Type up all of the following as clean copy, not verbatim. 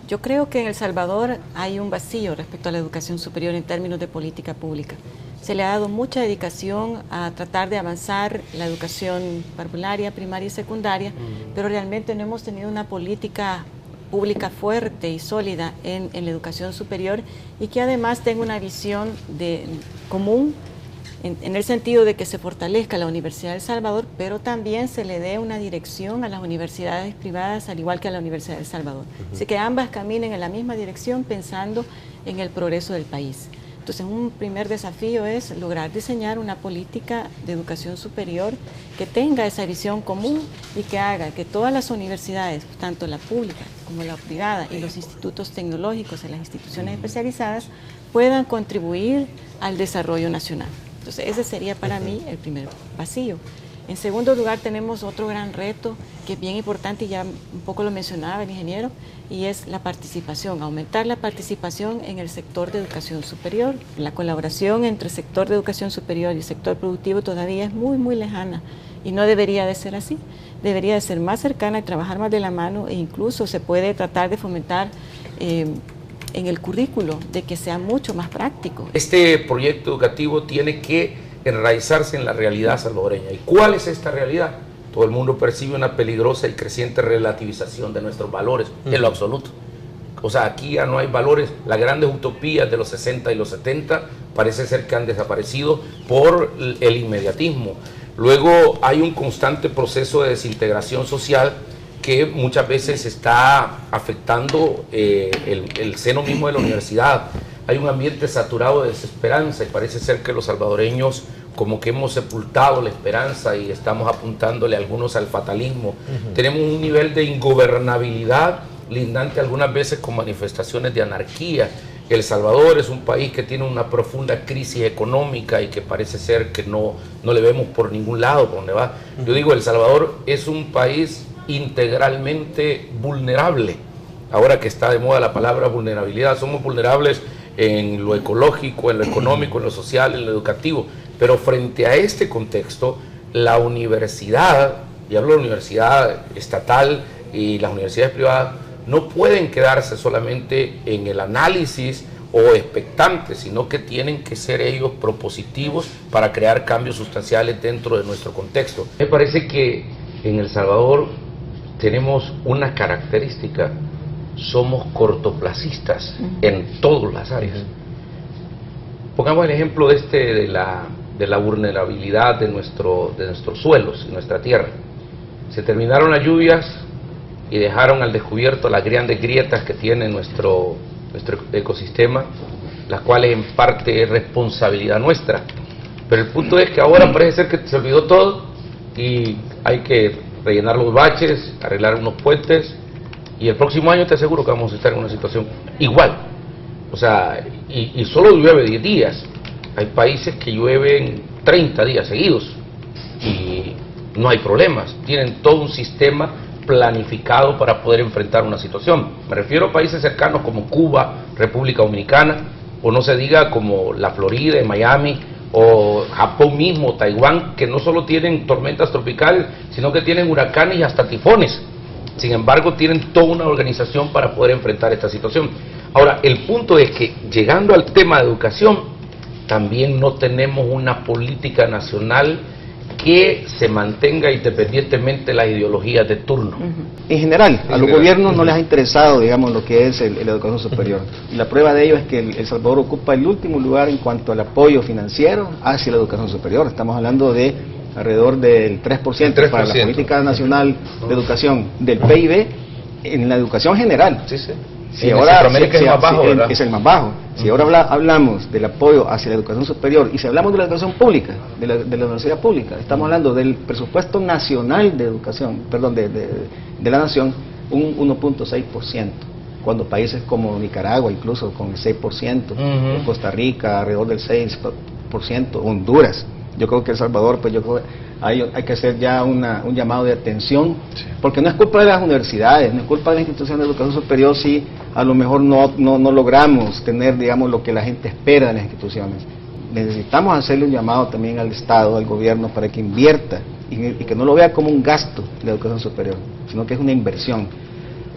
Yo creo que en El Salvador hay un vacío respecto a la educación superior en términos de política pública. Se le ha dado mucha dedicación a tratar de avanzar la educación parvularia, primaria y secundaria, pero realmente no hemos tenido una política pública fuerte y sólida en la educación superior y que además tenga una visión común en el sentido de que se fortalezca la Universidad de El Salvador, pero también se le dé una dirección a las universidades privadas, al igual que a la Universidad de El Salvador. Así que ambas caminen en la misma dirección pensando en el progreso del país. Entonces, un primer desafío es lograr diseñar una política de educación superior que tenga esa visión común y que haga que todas las universidades, tanto la pública como la privada y los institutos tecnológicos y las instituciones especializadas, puedan contribuir al desarrollo nacional. Entonces, ese sería para mí el primer vacío. En segundo lugar, tenemos otro gran reto que es bien importante y ya un poco lo mencionaba el ingeniero, y es la participación, aumentar la participación en el sector de educación superior. La colaboración entre el sector de educación superior y el sector productivo todavía es muy lejana y no debería de ser así. Debería de ser más cercana y trabajar más de la mano, e incluso se puede tratar de fomentar en el currículo de que sea mucho más práctico. Este proyecto educativo tiene que enraizarse en la realidad salvadoreña. ¿Y cuál es esta realidad? Todo el mundo percibe una peligrosa y creciente relativización de nuestros valores, en lo absoluto. O sea, aquí ya no hay valores. Las grandes utopías de los 60 y los 70 parece ser que han desaparecido por el inmediatismo. Luego hay un constante proceso de desintegración social que muchas veces está afectando el seno mismo de la universidad. Hay un ambiente saturado de desesperanza y parece ser que los salvadoreños como que hemos sepultado la esperanza y estamos apuntándole algunos al fatalismo. Tenemos un nivel de ingobernabilidad lindante algunas veces con manifestaciones de anarquía. El Salvador es un país que tiene una profunda crisis económica y que parece ser que no le vemos por ningún lado por donde va. Yo digo, El Salvador es un país integralmente vulnerable. Ahora que está de moda la palabra vulnerabilidad, somos vulnerables en lo ecológico, en lo económico, en lo social, en lo educativo. Pero frente a este contexto, la universidad, y hablo de la universidad estatal y las universidades privadas, no pueden quedarse solamente en el análisis o expectantes, sino que tienen que ser ellos propositivos para crear cambios sustanciales dentro de nuestro contexto. Me parece que en El Salvador tenemos una característica: somos cortoplacistas en todas las áreas. Pongamos el ejemplo de la vulnerabilidad de nuestros suelos y nuestra tierra. Se terminaron las lluvias y dejaron al descubierto las grandes grietas que tiene nuestro ecosistema, las cuales en parte es responsabilidad nuestra. Pero el punto es que ahora parece ser que se olvidó todo y hay que rellenar los baches, arreglar unos puentes, y el próximo año te aseguro que vamos a estar en una situación igual. O sea, y solo llueve 10 días. Hay países que llueven 30 días seguidos y no hay problemas. Tienen todo un sistema planificado para poder enfrentar una situación. Me refiero a países cercanos como Cuba, República Dominicana, o no se diga como la Florida, Miami, o Japón mismo, Taiwán, que no solo tienen tormentas tropicales, sino que tienen huracanes y hasta tifones. Sin embargo, tienen toda una organización para poder enfrentar esta situación. Ahora, el punto es que, llegando al tema de educación, también no tenemos una política nacional que se mantenga independientemente de las ideologías de turno. En general, a los gobiernos no les ha interesado, digamos, lo que es la educación superior. Y la prueba de ello es que El Salvador ocupa el último lugar en cuanto al apoyo financiero hacia la educación superior. Estamos hablando de alrededor del 3%, para la política nacional de educación del PIB en la educación general. Si ahora Centroamérica es el más bajo, ¿verdad? Es el más bajo. Si ahora hablamos del apoyo hacia la educación superior y si hablamos de la educación pública, de la universidad pública, estamos hablando del presupuesto nacional de educación, perdón, de la nación, un 1.6%, cuando países como Nicaragua incluso con el 6%, Costa Rica alrededor del 6%, Honduras. Yo creo que El Salvador, pues yo creo hay que hacer ya un llamado de atención, porque no es culpa de las universidades, no es culpa de las instituciones de educación superior si a lo mejor no logramos tener, digamos, lo que la gente espera de las instituciones. Necesitamos hacerle un llamado también al Estado, al gobierno, para que invierta y que no lo vea como un gasto la educación superior, sino que es una inversión.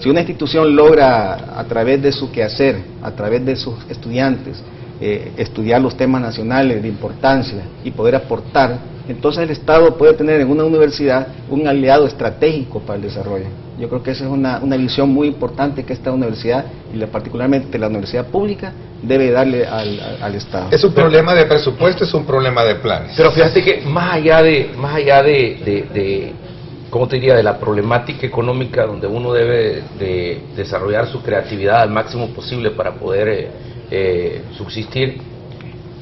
Si una institución logra, a través de su quehacer, a través de sus estudiantes, estudiar los temas nacionales de importancia y poder aportar, entonces el Estado puede tener en una universidad un aliado estratégico para el desarrollo. Yo creo que esa es una visión muy importante que esta universidad, y particularmente la universidad pública, debe darle al Estado. Es un problema de presupuesto, es un problema de planes. Pero fíjate que más allá de ¿cómo te diría?, de la problemática económica, donde uno debe de desarrollar su creatividad al máximo posible para poder subsistir,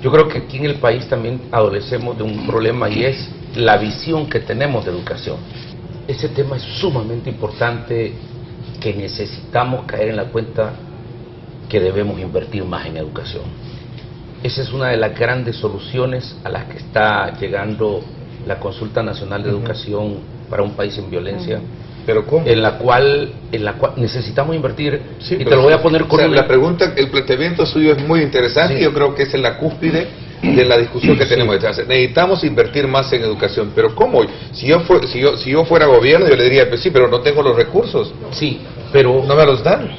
yo creo que aquí en el país también adolecemos de un problema, y es la visión que tenemos de educación. Ese tema es sumamente importante, que necesitamos caer en la cuenta que debemos invertir más en educación. Esa es una de las grandes soluciones a las que está llegando la Consulta Nacional de Educación para un país en violencia. ¿Pero cómo? En la cual necesitamos invertir, Sí, y te lo voy a poner con la pregunta, el planteamiento suyo es muy interesante, Sí. y yo creo que es en la cúspide de la discusión que tenemos detrás. Necesitamos invertir más en educación, pero ¿cómo? Si yo fuera gobierno, yo le diría, pues sí, pero no tengo los recursos. Sí, pero No me los dan.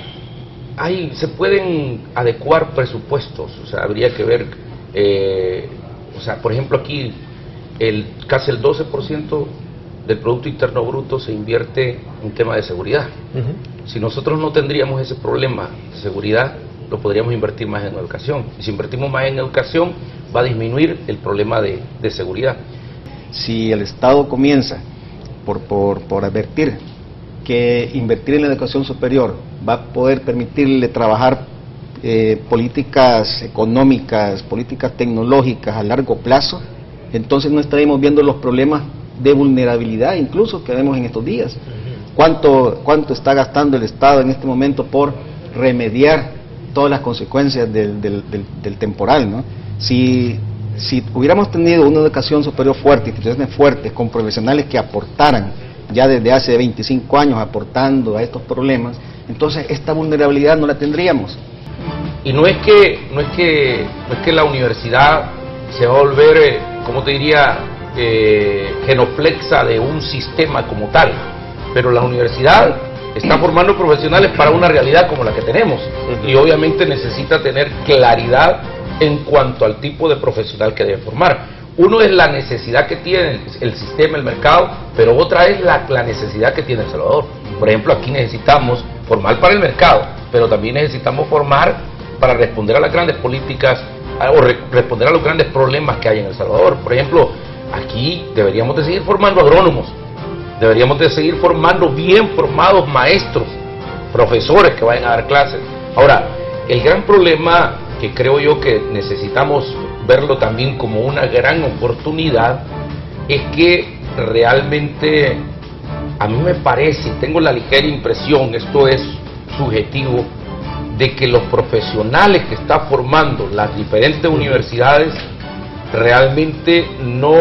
se pueden adecuar presupuestos, o sea, habría que ver, o sea, por ejemplo, aquí casi el 12% del Producto Interno Bruto se invierte en tema de seguridad. Si nosotros no tendríamos ese problema de seguridad, lo podríamos invertir más en educación. Y si invertimos más en educación, va a disminuir el problema de seguridad. Si el Estado comienza por advertir que invertir en la educación superior va a poder permitirle trabajar políticas económicas, políticas tecnológicas a largo plazo, entonces no estaremos viendo los problemas de vulnerabilidad incluso que vemos en estos días. ¿Cuánto está gastando el Estado en este momento por remediar todas las consecuencias del temporal, ¿no? Si hubiéramos tenido una educación superior fuerte, instituciones fuertes, con profesionales que aportaran ya desde hace 25 años aportando a estos problemas, entonces esta vulnerabilidad no la tendríamos. Y no es que la universidad se va a volver, ¿cómo te diría?, genuflexa de un sistema como tal, pero la universidad está formando profesionales para una realidad como la que tenemos, y obviamente necesita tener claridad en cuanto al tipo de profesional que debe formar. Uno es la necesidad que tiene el sistema, el mercado, pero otra es la necesidad que tiene El Salvador. Por ejemplo, aquí necesitamos formar para el mercado, pero también necesitamos formar para responder a las grandes políticas o responder a los grandes problemas que hay en El Salvador. Por ejemplo, aquí deberíamos de seguir formando agrónomos, deberíamos de seguir formando bien formados maestros, profesores que vayan a dar clases. Ahora, el gran problema, que creo yo que necesitamos verlo también como una gran oportunidad, es que realmente a mí me parece, y tengo la ligera impresión, esto es subjetivo, de que los profesionales que están formando las diferentes universidades realmente no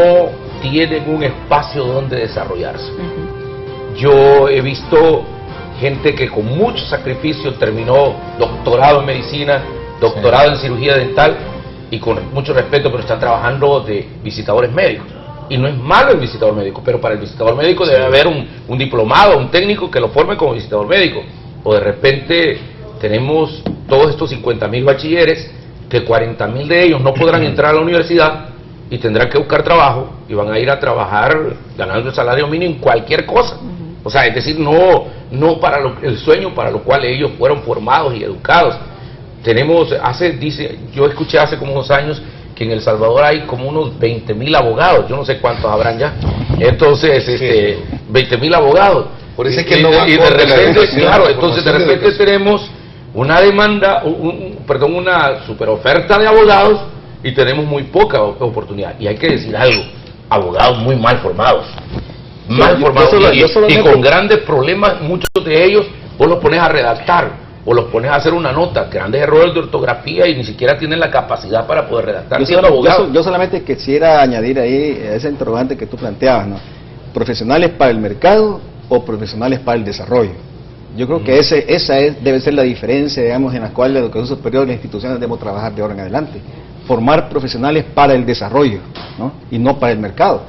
tienen un espacio donde desarrollarse. Yo he visto gente que con mucho sacrificio terminó doctorado en medicina, doctorado en cirugía dental, y con mucho respeto, pero están trabajando de visitadores médicos. Y no es malo el visitador médico, pero para el visitador médico debe haber un diplomado, un técnico que lo forme como visitador médico. O de repente tenemos todos estos 50.000 bachilleres, que 40.000 de ellos no podrán entrar a la universidad y tendrán que buscar trabajo, y van a ir a trabajar ganando el salario mínimo en cualquier cosa. O sea, es decir, no para el sueño para lo cual ellos fueron formados y educados. Yo escuché hace como unos años que en El Salvador hay como unos 20.000 abogados, yo no sé cuántos habrán ya. Entonces, 20.000 abogados. Por eso es que no va y de repente, claro, entonces de repente tenemos una demanda, una super oferta de abogados, y tenemos muy poca oportunidad. Y hay que decir algo, abogados muy mal formados. Y con grandes problemas, muchos de ellos vos los pones a redactar o los pones a hacer una nota, grandes errores de ortografía, y ni siquiera tienen la capacidad para poder redactar. Yo solamente quisiera añadir ahí a ese interrogante que tú planteabas, ¿no? ¿Profesionales para el mercado o profesionales para el desarrollo? Yo creo que esa debe ser la diferencia, digamos, en la cual la educación superior y las instituciones debemos trabajar de ahora en adelante. Formar profesionales para el desarrollo, ¿no? Y no para el mercado.